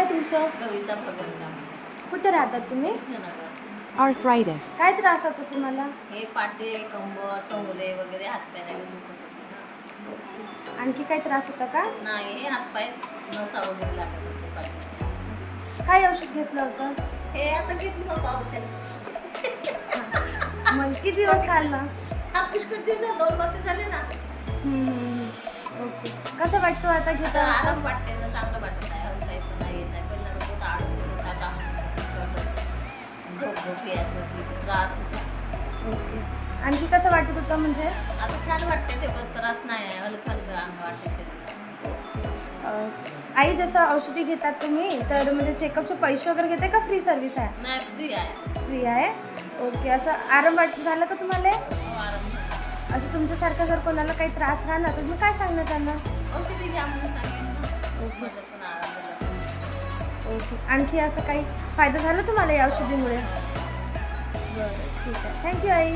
आहे तुमचं? कविता भगवंत कुठे राहतात तुम्ही? कृष्णनगर. arthritis, काय त्रास होतो तुम्हाला? हे पाटे कंबर टोंगरे वगैरे हातपायला दुखत होते ना. आणखी काही त्रास होता का? नाही हे हातपाय न सावरून लागत होते पाठीचे. काय औषध घेतलं होतं? हे आता घेतलं होतं औषध. मग किती दिवस खाल्ला? हा पुष्कळ दिवस 2 वर्ष झाले ना. ओके. कसं वाटतं आता आता घेता? आराम वाटते ना, चांगलं वाटत आहे. हलकायचं नाही येत आहे. पहिला रोज आळस येत होता, आता झोप यायची होती, त्रास होता. ओके. आणखी कसं वाटत होतं म्हणजे? आता छान वाटते, ते पण त्रास नाही आहे. हलकं हलकं अंग वाटते शरीरात. आई जसं औषधी घेतात तुम्ही तर म्हणजे चेकअपचे पैसे वगैरे घेते का फ्री सर्व्हिस आहे? नाही फ्री आहे. फ्री आहे. ओके. असं आराम झालं का तुम्हाला? हो, आराम झाला. असं तुमच्यासारखं जर कोणाला काही त्रास राहिला तर मी काय सांगणार त्यांना? औषधी घ्या म्हणून सांगेन. माझं पण आराम झाला. ओके. आणखी असं काही फायदा झाला तुम्हाला या औषधीमुळे? बरं ठीक आहे. थँक्यू आई.